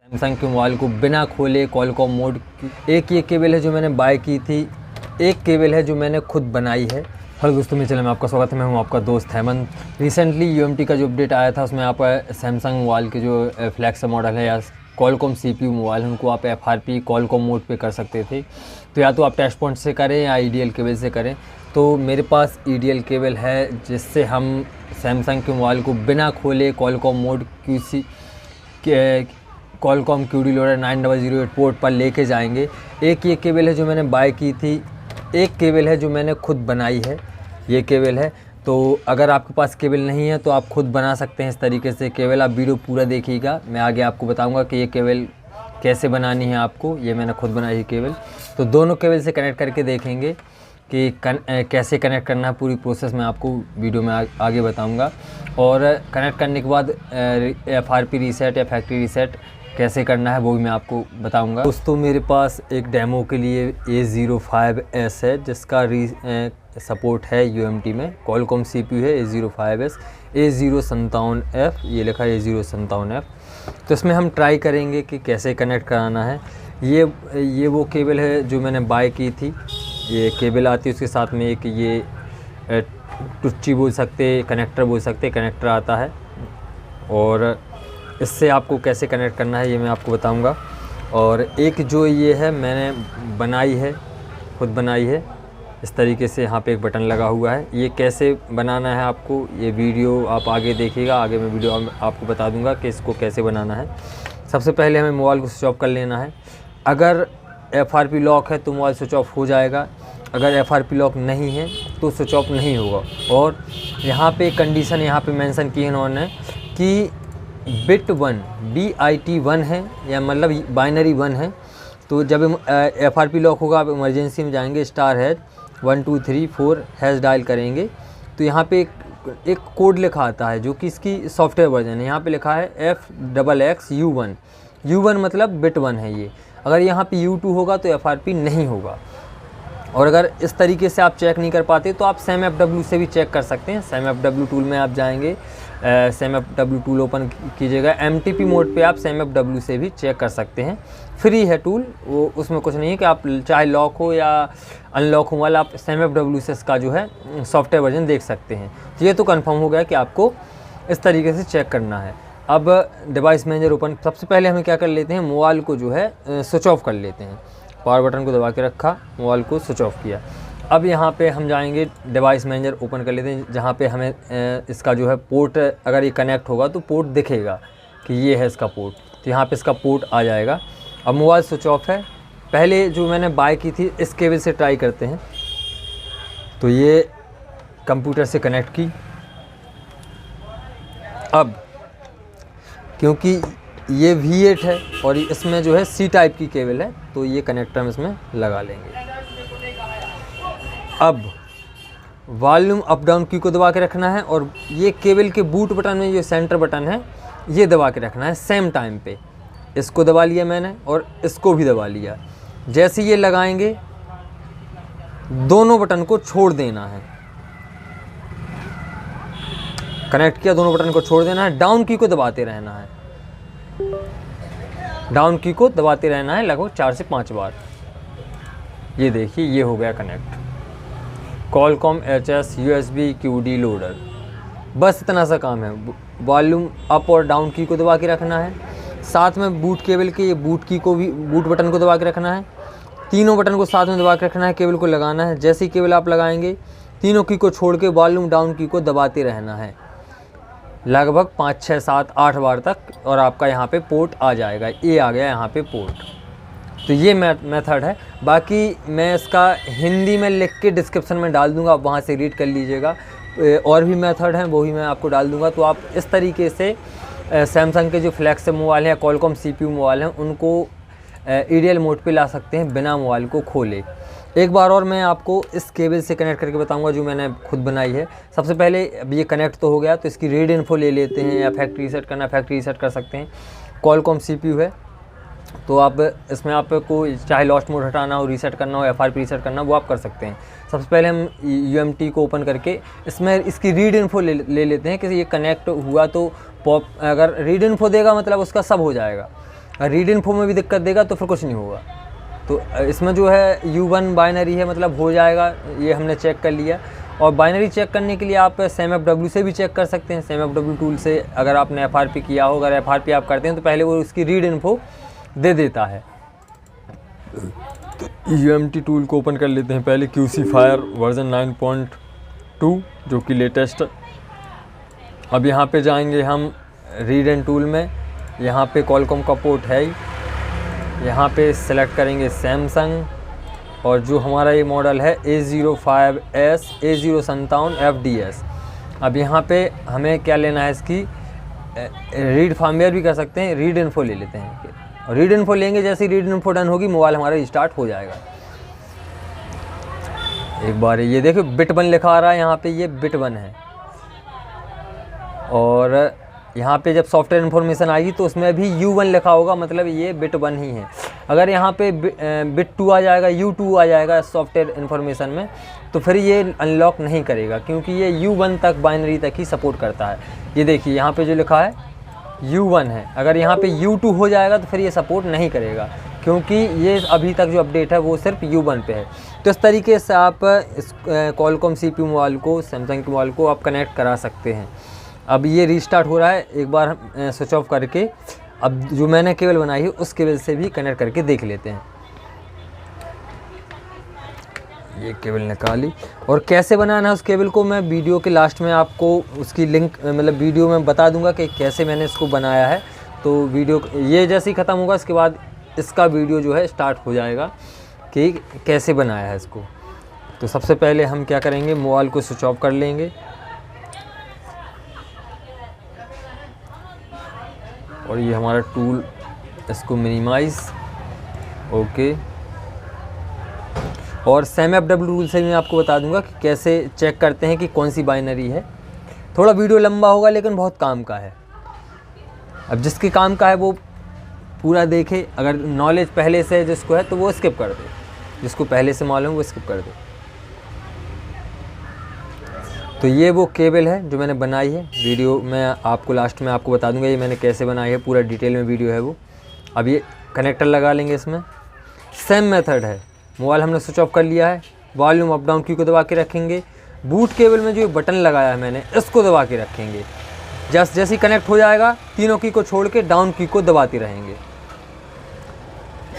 Samsung के mobile को बिना खोले कॉलकॉम मोड की एक ये केबल है जो मैंने बाय की थी, एक केबल है जो मैंने खुद बनाई है। हेलो दोस्तों, मेरे चैनल में आपका स्वागत है। मैं हूं आपका दोस्त हेमंत। रिसेंटली यूएमटी का जो अपडेट आया था उसमें आप सैमसंग मोबाइल के जो फ्लैगशिप मॉडल है या कॉलकॉम सीपीयू मोबाइल है उनको आप एफआरपी कॉलकॉम मोड पे कर सकते थे। तो या तो आप टच पॉइंट से करें या ईडीएल केबल से करें। तो मेरे पास ईडीएल केबल है जिससे हम सैमसंग के मोबाइल को बिना खोले Qualcomm mode Qualcomm QD loader 9008 port पर लेके जाएंगे। एक ये केबल है जो मैंने बाय की थी, एक केबल है जो मैंने खुद बनाई है। ये केबल है, तो अगर आपके पास केबल नहीं है तो आप खुद बना सकते हैं इस तरीके से केबल। आप वीडियो पूरा देखिएगा, मैं आगे आपको बताऊंगा कि ये केबल कैसे बनानी है आपको। ये मैंने खुद बनाई है केबल। तो दोनों केबल से कनेक्ट करके देखेंगे कि कैसे कनेक्ट करना है। पूरी प्रोसेस मैं आपको वीडियो में आगे बताऊंगा। और कनेक्ट करने के बाद एफआरपी रीसेट या फैक्ट्री रीसेट कैसे करना है वो भी मैं आपको बताऊंगा। दोस्तों, मेरे पास एक डेमो के लिए A05S है जिसका सपोर्ट है यूएमटी में। कॉलकॉम सीपीयू है A05S A057F, ये लिखा है A057F। तो इसमें हम ट्राई करेंगे कि कैसे कनेक्ट कराना है। ये वो केबल है जो मैंने बाय की थी। ये केबल आती है, उसके साथ में एक ये टुच्ची बोल सकते, कनेक्टर बोल सकते, कनेक्टर आता है। और इससे आपको कैसे कनेक्ट करना है ये मैं आपको बताऊंगा। और एक जो ये है मैंने बनाई है, खुद बनाई है। इस तरीके से यहाँ पे एक बटन लगा हुआ है। ये कैसे बनाना है आपको, ये वीडियो आप आगे देखिएगा। आगे मैं वीडियो आपको बता दूंगा कि इसको कैसे बनाना है। सबसे पहले हमें मोबाइल को स्विच ऑफ कर लेना है। अगर एफआरपी लॉक है तो मोबाइल स्विच ऑफ हो जाएगा, अगर एफआरपी लॉक नहीं है तो स्विच ऑफ नहीं होगा। और यहाँ पे कंडीशन यहाँ पे मेंशन की है इन्होंने कि बिट 1 BIT 1 है, या मतलब बाइनरी 1 है। तो जब एफआरपी लॉक होगा आप इमरजेंसी में जाएंगे, *12345# डायल करेंगे तो यहाँ पे एक कोड लिखा आता है जो कि इसकी सॉफ्टवेयर वर्जन है। यहाँ पे लिखा है FXXU1। U1 मतलब बिट 1 है ये। अगर यहाँ पे U2 होगा तो एफआरपी नहीं होगा। और अगर इस तरीके से आप चेक नहीं कर पाते तो आप SAMFW से भी चेक कर सकते हैं। SAMFW टूल में आप जाएंगे, SAMFW टूल ओपन कीजिएगा। MTP मोड पे आप SAMFW से भी चेक कर सकते हैं। फ्री है टूल, वो उसमें कुछ नहीं है कि आप चाहे लॉक हो या अनलॉक हो वाला, आप SAMFW से इसका जो है सॉफ्टवेयर वर्जन देख सकते हैं। तो ये तो कंफर्म हो गया कि आपको इस तरीके से चेक करना है। अब डिवाइस मैनेजर ओपन, सबसे पहले हमें क्या कर लेते हैं, मोबाइल को जो है स्विच ऑफ कर लेते हैं। पावर बटन को दबा के रखा, मोबाइल को स्विच ऑफ किया। अब यहाँ पे हम जाएंगे, डिवाइस मैनेजर ओपन कर लेते हैं जहाँ पे हमें इसका जो है पोर्ट, अगर ये कनेक्ट होगा तो पोर्ट दिखेगा कि ये है इसका पोर्ट। तो यहाँ पे इसका पोर्ट आ जाएगा। अब मोबाइल स्विच ऑफ है। पहले जो मैंने बाय की थी इस केबल से ट्राई करते हैं। तो ये कंप्यूटर से कनेक्ट की। अब क्योंकि ये V8 है और इसमें जो है C टाइप की केबल है तो ये कनेक्टर हम इसमें लगा लेंगे। अब वॉल्यूम अप डाउन की को दबा के रखना है और ये केबल के बूट बटन में जो सेंटर बटन है ये दबा के रखना है सेम टाइम पे। इसको दबा लिया मैंने और इसको भी दबा लिया। जैसे ये लगाएंगे दोनों बटन को छोड़ देना है। कनेक्ट किया, दोनों बटन को छोड़ देना है। डाउन की को दबाते रहना है, डाउन की को दबाते रहना है लगभग 4 से 5 बार। ये देखिए ये हो गया connect. Qualcomm HS USB QD loader, बस इतना सा काम है। वॉल्यूम अप और डाउन की को दबा के रखना है। साथ में बूट केबल के ये बूट की को भी, बूट बटन को दबा के रखना है। तीनों बटन को साथ में दबा के रखना है, केबल को लगाना है। जैसे ही केबल आप लगाएंगे तीनों की को छोड़ के वॉल्यूम डाउन की को दबाते रहना है लगभग 5, 6, 7, 8 बार तक, और आपका यहाँ पे पोर्ट आ जाएगा। ये आ गया यहाँ पे पोर्ट। तो ये मेथड है। बाकी मैं इसका हिंदी में लिख के डिस्क्रिप्शन में डाल दूँगा, आप वहाँ से रीड कर लीजिएगा। और भी मेथड हैं वो भी मैं आपको डाल दूँगा। तो आप इस तरीके से सैमसंग के जो फ्लैगशिप मोबाइल हैं, कॉलकॉम सीपीयू मोबाइल हैं, उनको ईडीएल मोड पे ला सकते हैं बिना मोबाइल को खोले। एक बार और मैं आपको इस केबल से कनेक्ट करके बताऊंगा जो मैंने खुद बनाई है। सबसे पहले अब ये कनेक्ट तो हो गया तो इसकी रीड इन्फो ले लेते हैं, या फैक्ट्री रीसेट करना फैक्ट्री रीसेट कर सकते हैं। कॉलकॉम सीपीयू है तो आप इसमें आपको चाहे लॉस्ट मोड हटाना हो, रीसेट करना हो, एफआरपी रीसेट करना हो, वो आप कर सकते हैं। सबसे पहले हम यूएमटी को ओपन करके इसमें इसकी रीड इन्फो ले लेते हैं कि ये कनेक्ट हुआ तो पॉप, अगर रीड इन्फो देगा मतलब उसका सब हो जाएगा। रीड इन्फो में भी दिक्कत देगा तो फिर कुछ नहीं होगा। तो इसमें जो है U1 बाइनरी है, मतलब हो जाएगा, ये हमने चेक कर लिया। और बाइनरी चेक करने के लिए आप SAMFW से भी चेक कर सकते हैं। SAMFW टूल से अगर आपने FRP किया हो, अगर FRP आप करते हैं तो पहले वो उसकी रीड इन्फो दे देता है। तो EMT टूल को ओपन कर लेते हैं पहले, QC फायर वर्जन 9.2 जो कि लेटेस्ट। अब यहाँ पे जाएंगे हम रीड एंड टूल में, यहाँ पे कॉलकॉम का पोर्ट है ही, यहाँ पे सेलेक्ट करेंगे सैमसंग, और जो हमारा ये मॉडल है A05S A057FDS। अब यहाँ पे हमें क्या लेना है, इसकी रीड फर्मवेयर भी कर सकते हैं, रीड इन्फो ले लेते हैं। और रीड इन्फो लेंगे, जैसे ही रीड इन्फो डन होगी मोबाइल हमारा स्टार्ट हो जाएगा। एक बार ये देखो बिट 1 लिखा आ रहा है यहाँ पे, ये बिट 1 है। और यहाँ पे जब सॉफ्टवेयर इन्फॉर्मेशन आएगी तो उसमें भी U1 लिखा होगा, मतलब ये बिट 1 ही है। अगर यहाँ पे बिट 2 आ जाएगा, U2 आ जाएगा सॉफ्टवेयर इन्फॉर्मेशन में, तो फिर ये अनलॉक नहीं करेगा, क्योंकि ये U1 तक बाइनरी तक ही सपोर्ट करता है। ये देखिए यहाँ पे जो लिखा है U1 है, अगर यहाँ पे U2 हो जाएगा तो फिर ये सपोर्ट नहीं करेगा, क्योंकि ये अभी तक जो अपडेट है वो सिर्फ U1 पे है। तो इस तरीके से आप इस कॉलकॉम CPU मोबाइल को, सैमसंग के मोबाइल को आप कनेक्ट करा सकते हैं। अब ये रीस्टार्ट हो रहा है, एक बार हम स्विच ऑफ करके अब जो मैंने केबल बनाई है उस केबल से भी कनेक्ट करके देख लेते हैं। ये केबल निकाली, और कैसे बनाना है उस केबल को मैं वीडियो के लास्ट में आपको उसकी लिंक, मतलब वीडियो में बता दूंगा कि कैसे मैंने इसको बनाया है। तो वीडियो ये जैसे ही ख़त्म होगा इसके बाद इसका वीडियो जो है स्टार्ट हो जाएगा कि कैसे बनाया है इसको। तो सबसे पहले हम क्या करेंगे, मोबाइल को स्विच ऑफ कर लेंगे, और ये हमारा टूल, इसको मिनिमाइज़, ओके। और SAMFW टूल से मैं आपको बता दूंगा कि कैसे चेक करते हैं कि कौन सी बाइनरी है। थोड़ा वीडियो लंबा होगा लेकिन बहुत काम का है। अब जिसके काम का है वो पूरा देखे, अगर नॉलेज पहले से जिसको है तो वो स्किप कर दे, जिसको पहले से मालूम वो स्किप कर दे। तो ये वो केबल है जो मैंने बनाई है, वीडियो मैं आपको लास्ट में आपको बता दूंगा ये मैंने कैसे बनाई है, पूरा डिटेल में वीडियो है वो। अब ये कनेक्टर लगा लेंगे, इसमें सेम मेथड है। मोबाइल हमने स्विच ऑफ कर लिया है, वॉल्यूम अप डाउन की को दबा के रखेंगे। बूट केबल में जो बटन लगाया है मैंने, इसको दबा के रखेंगे। जैसे ही कनेक्ट हो जाएगा तीनों की को छोड़ के डाउन की को दबाते रहेंगे।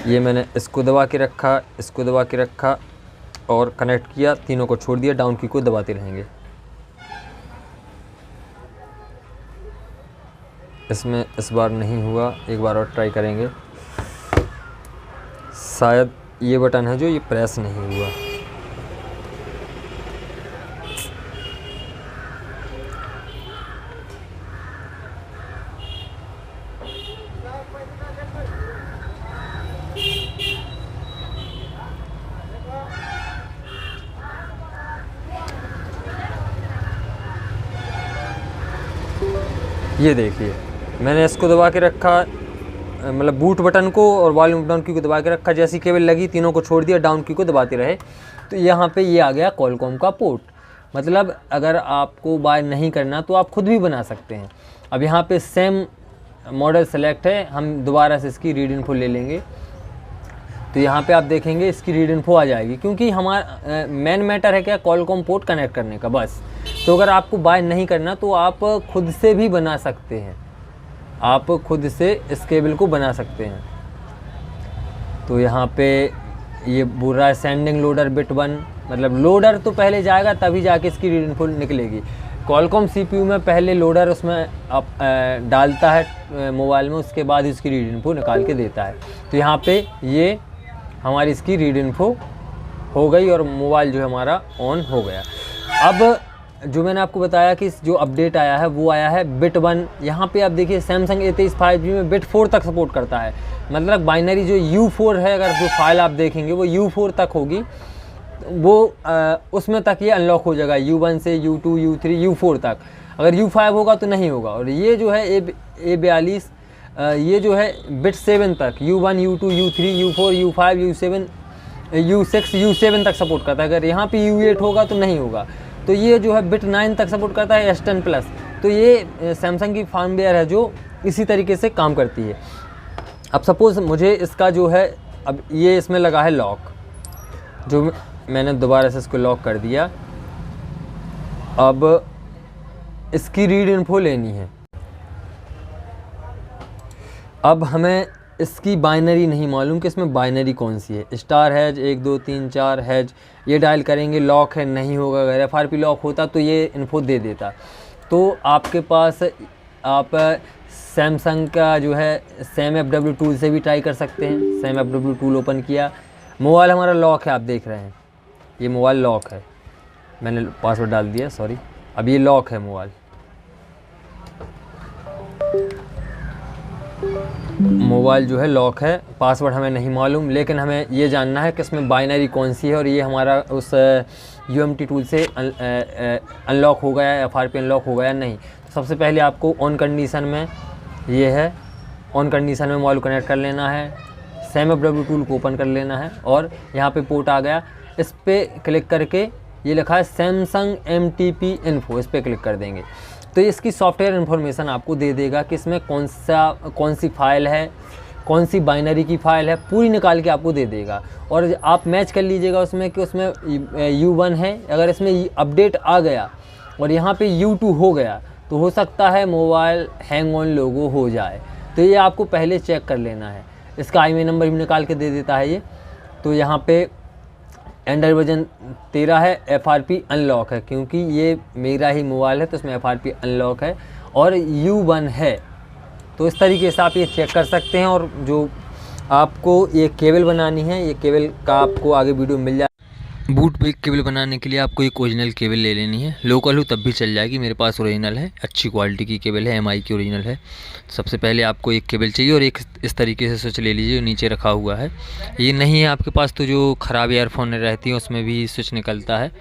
ये मैंने इसको दबा के रखा, इसको दबा के रखा और कनेक्ट किया, तीनों को छोड़ दिया, डाउन की को दबाते रहेंगे। इसमें इस बार नहीं हुआ, एक बार और ट्राई करेंगे। शायद ये बटन है जो ये प्रेस नहीं हुआ। ये देखिए मैंने इसको दबा के रखा, मतलब बूट बटन को और वॉल्यूम डाउन की को दबा के रखा। जैसी केबल लगी तीनों को छोड़ दिया, डाउन की को दबाते रहे। तो यहाँ पे ये आ गया कॉलकॉम का पोर्ट। मतलब अगर आपको बाय नहीं करना तो आप खुद भी बना सकते हैं। अब यहाँ पे सेम मॉडल सेलेक्ट है, हम दोबारा से इसकी रीड इन्फो ले लेंगे। तो यहाँ पे आप देखेंगे इसकी रीड इन्फो आ जाएगी, क्योंकि हमारा मेन मैटर है क्या, कॉलकॉम पोर्ट कनेक्ट करने का, बस। तो अगर आपको बाय नहीं करना तो आप खुद से भी बना सकते हैं, आप खुद से इस केबल को बना सकते हैं। तो यहाँ पे ये बोल रहा है सेंडिंग लोडर बिट 1, मतलब लोडर तो पहले जाएगा तभी जाके इसकी रीड इन्फो निकलेगी। कॉलकॉम CPU में पहले लोडर उसमें आप डालता है मोबाइल में, उसके बाद इसकी रीड इन्फो निकाल के देता है। तो यहाँ पे ये हमारी इसकी रीड इन्फो हो गई और मोबाइल जो है हमारा ऑन हो गया। अब जो मैंने आपको बताया कि जो अपडेट आया है वो आया है बिट 1। यहाँ पे आप देखिए सैमसंग A23 5G में बिट 4 तक सपोर्ट करता है। मतलब बाइनरी जो U4 है, अगर जो फाइल आप देखेंगे वो U4 तक होगी, वो उसमें तक ये अनलॉक हो जाएगा, U1 से U2 U3 U4 तक। अगर U5 होगा तो नहीं होगा। और ये जो है A42 ये जो है बिट 7 तक, U1 U2 U3 U4 U5 U7 U6 U7 तक सपोर्ट करता है। अगर यहाँ पे U8 होगा तो नहीं होगा। तो ये जो है बिट 9 तक सपोर्ट करता है, S10 प्लस। तो ये सैमसंग की फर्मवेयर है जो इसी तरीके से काम करती है। अब सपोज़ मुझे इसका जो है, अब ये इसमें लगा है लॉक, जो मैंने दोबारा से इसको लॉक कर दिया। अब इसकी रीड इन्फो लेनी है। अब हमें इसकी बाइनरी नहीं मालूम कि इसमें बाइनरी कौन सी है, स्टार हैज 1 2 3 4 हैज, ये डायल करेंगे, लॉक है नहीं होगा। अगर FRP लॉक होता तो ये इन्फो दे देता। तो आपके पास आप सैमसंग का जो है SamFW टूल से भी ट्राई कर सकते हैं। SamFW टूल ओपन किया, मोबाइल हमारा लॉक है, आप देख रहे हैं ये मोबाइल लॉक है, मैंने पासवर्ड डाल दिया, सॉरी। अब ये लॉक है मोबाइल, मोबाइल जो है लॉक है, पासवर्ड हमें नहीं मालूम, लेकिन हमें ये जानना है कि इसमें बाइनरी कौन सी है और ये हमारा उस UMT टूल से अनलॉक हो गया है, FRP अनलॉक हो गया नहीं। तो सबसे पहले आपको ऑन कंडीशन में, ये है ऑन कंडीशन में मोबाइल कनेक्ट कर लेना है, SamFW टूल को ओपन कर लेना है और यहाँ पे पोर्ट आ गया, इस पर क्लिक करके ये लिखा है सैमसंग MTP इन्फो, इस पर क्लिक कर देंगे तो इसकी सॉफ्टवेयर इन्फॉर्मेशन आपको दे देगा कि इसमें कौन सी फ़ाइल है, कौन सी बाइनरी की फ़ाइल है, पूरी निकाल के आपको दे देगा। और आप मैच कर लीजिएगा उसमें कि उसमें U1 है, अगर इसमें अपडेट आ गया और यहाँ पे U2 हो गया तो हो सकता है मोबाइल हैंग ऑन लोगो हो जाए, तो ये आपको पहले चेक कर लेना है। इसका IMEI नंबर भी निकाल के दे देता है ये। तो यहाँ पे एंड्रॉइड वर्जन 13 है, FRP अनलॉक है, क्योंकि ये मेरा ही मोबाइल है तो इसमें FRP अनलॉक है और U1 है। तो इस तरीके से आप ये चेक कर सकते हैं। और जो आपको ये केबल बनानी है, ये केबल का आपको आगे वीडियो मिल जाए। बूट पे केबल बनाने के लिए आपको एक ओरिजिनल केबल ले लेनी है, लोकल हो तब भी चल जाएगी, मेरे पास ओरिजिनल है, अच्छी क्वालिटी की केबल है, MI की ओरिजिनल है। सबसे पहले आपको एक केबल चाहिए और एक इस तरीके से स्विच ले लीजिए, नीचे रखा हुआ है। ये नहीं है आपके पास तो जो ख़राब ईयरफोन रहती है उसमें भी स्विच निकलता है,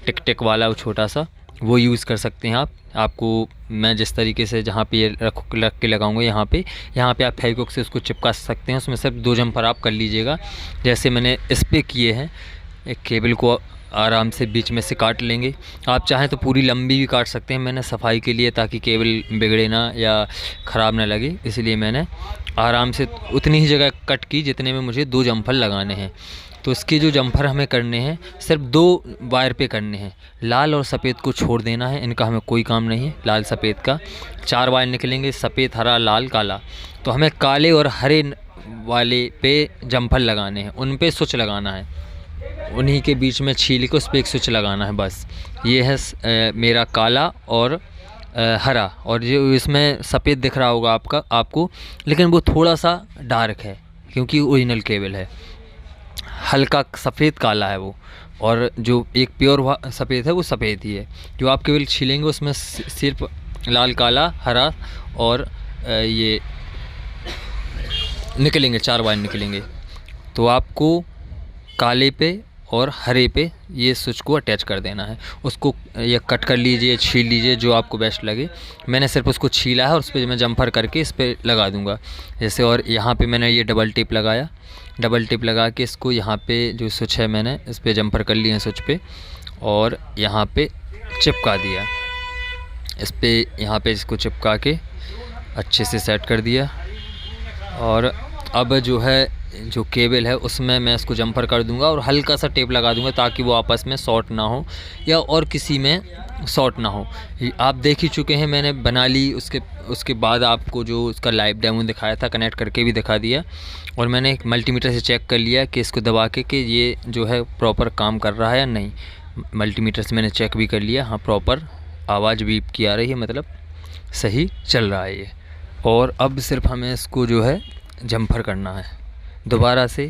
टिक टिक वाला वो छोटा सा, वो यूज़ कर सकते हैं आप। आपको मैं जिस तरीके से जहाँ पे ये रख के लगाऊंगा, यहाँ पे आप फेविक्विक से उसको चिपका सकते हैं। उसमें सिर्फ 2 जंपर आप कर लीजिएगा, जैसे मैंने इस पर किए हैं। एक केबल को आराम से बीच में से काट लेंगे, आप चाहें तो पूरी लंबी भी काट सकते हैं। मैंने सफाई के लिए, ताकि केबल बिगड़े ना या ख़राब ना लगे, इसलिए मैंने आराम से उतनी ही जगह कट की जितने में मुझे 2 जंपर लगाने हैं। तो इसके जो जंपर हमें करने हैं सिर्फ 2 वायर पे करने हैं, लाल और सफ़ेद को छोड़ देना है, इनका हमें कोई काम नहीं है। लाल सफ़ेद का 4 वायर निकलेंगे, सफ़ेद हरा लाल काला। तो हमें काले और हरे वाले पे जंपर लगाने हैं, उन पे स्विच लगाना है, उन्हीं के बीच में छील के उस पर एक स्विच लगाना है बस। ये है मेरा काला और हरा, और जो इसमें सफ़ेद दिख रहा होगा आपको, लेकिन वो थोड़ा सा डार्क है क्योंकि ओरिजिनल केबल है, हल्का सफ़ेद काला है वो, और जो एक प्योर सफ़ेद है वो सफ़ेद ही है। जो आप केबल छीलेंगे उसमें सिर्फ लाल काला हरा और ये निकलेंगे, 4 वायर निकलेंगे। तो आपको काले पे और हरे पे ये स्विच को अटैच कर देना है। उसको ये कट कर लीजिए, छील लीजिए, जो आपको बेस्ट लगे। मैंने सिर्फ उसको छीला है और उस पर मैं जंपर करके इस पर लगा दूंगा जैसे। और यहाँ पे मैंने ये डबल टेप लगाया, डबल टेप लगा के इसको यहाँ पे जो स्विच है मैंने इस पर जंपर कर लिए हैं स्विच पे, और यहाँ पे चिपका दिया इस पर, यहाँ पे इसको चिपका के अच्छे से सेट कर दिया। और अब जो है जो केबल है उसमें मैं इसको जंपर कर दूंगा और हल्का सा टेप लगा दूंगा ताकि वो आपस में शॉर्ट ना हो या और किसी में शॉर्ट ना हो। आप देख ही चुके हैं, मैंने बना ली, उसके बाद आपको जो उसका लाइव डेमो दिखाया था कनेक्ट करके भी दिखा दिया। और मैंने एक मल्टीमीटर से चेक कर लिया कि इसको दबा के कि ये जो है प्रॉपर काम कर रहा है या नहीं। मल्टीमीटर से मैंने चेक भी कर लिया, हाँ प्रॉपर आवाज़ बीप की आ रही है, मतलब सही चल रहा है ये। और अब सिर्फ हमें इसको जो है जंपर करना है, दोबारा से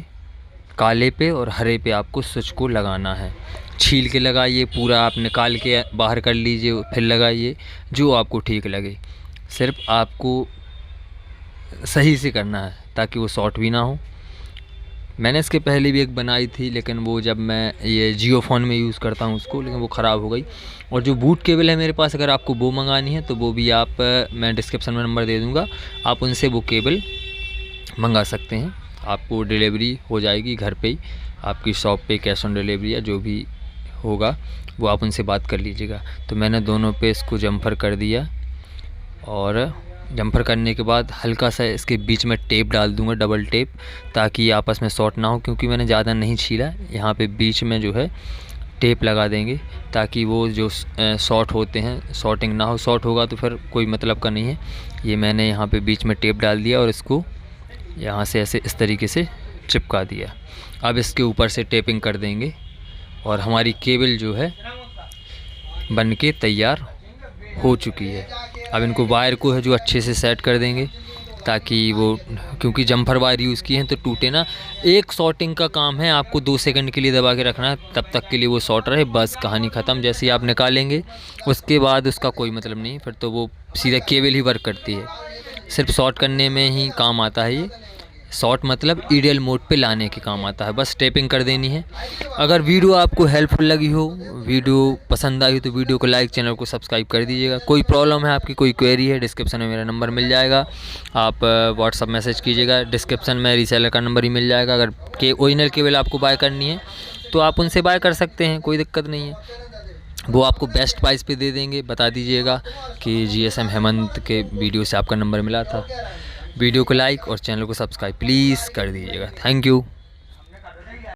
काले पे और हरे पे आपको स्विच को लगाना है। छील के लगाइए, पूरा आप निकाल के बाहर कर लीजिए, फिर लगाइए, जो आपको ठीक लगे। सिर्फ आपको सही से करना है ताकि वो शॉर्ट भी ना हो। मैंने इसके पहले भी एक बनाई थी, लेकिन वो जब मैं ये जियो फ़ोन में यूज़ करता हूँ उसको, लेकिन वो ख़राब हो गई। और जो बूट केबल है मेरे पास, अगर आपको वो मंगानी है तो वो भी आप, मैं डिस्क्रिप्शन में नंबर दे दूँगा, आप उनसे वो केबल मंगा सकते हैं। आपको डिलीवरी हो जाएगी घर पे ही, आपकी शॉप पे, कैश ऑन डिलीवरी या जो भी होगा वो आप उनसे बात कर लीजिएगा। तो मैंने दोनों पे इसको जंपर कर दिया और जम्पर करने के बाद हल्का सा इसके बीच में टेप डाल दूंगा, डबल टेप, ताकि ये आपस में शॉर्ट ना हो, क्योंकि मैंने ज़्यादा नहीं छीला। यहाँ पे बीच में जो है टेप लगा देंगे ताकि वो जो शॉर्ट होते हैं शॉर्टिंग ना हो। शॉर्ट होगा तो फिर कोई मतलब का नहीं है। ये मैंने यहाँ पे बीच में टेप डाल दिया और इसको यहाँ से ऐसे इस तरीके से चिपका दिया। अब इसके ऊपर से टेपिंग कर देंगे और हमारी केबल जो है बन के तैयार हो चुकी है। अब इनको वायर को है जो अच्छे से सेट कर देंगे ताकि वो, क्योंकि जम्पर वायर यूज़ किए हैं तो टूटे ना। एक शॉर्टिंग का काम है, आपको 2 सेकंड के लिए दबा के रखना है, तब तक के लिए वो शॉर्ट रहे, बस कहानी ख़त्म। जैसे ही आप निकालेंगे उसके बाद उसका कोई मतलब नहीं, फिर तो वो सीधा केबल ही वर्क करती है। सिर्फ शॉर्ट करने में ही काम आता है ये। शॉर्ट मतलब आइडियल मोड पे लाने के काम आता है, बस टेपिंग कर देनी है। अगर वीडियो आपको हेल्पफुल लगी हो, वीडियो पसंद आई हो तो वीडियो को लाइक, चैनल को सब्सक्राइब कर दीजिएगा। कोई प्रॉब्लम है आपकी, कोई क्वेरी है, डिस्क्रिप्शन में मेरा नंबर मिल जाएगा, आप व्हाट्सअप मैसेज कीजिएगा। डिस्क्रिप्शन में रीसेलर का नंबर ही मिल जाएगा। अगर ओरिजिनल केबल आपको बाय करनी है तो आप उनसे बाय कर सकते हैं, कोई दिक्कत नहीं है। वो आपको बेस्ट प्राइस पे दे देंगे। बता दीजिएगा कि GSM हेमंत के वीडियो से आपका नंबर मिला था। वीडियो को लाइक और चैनल को सब्सक्राइब प्लीज़ कर दीजिएगा। Thank you.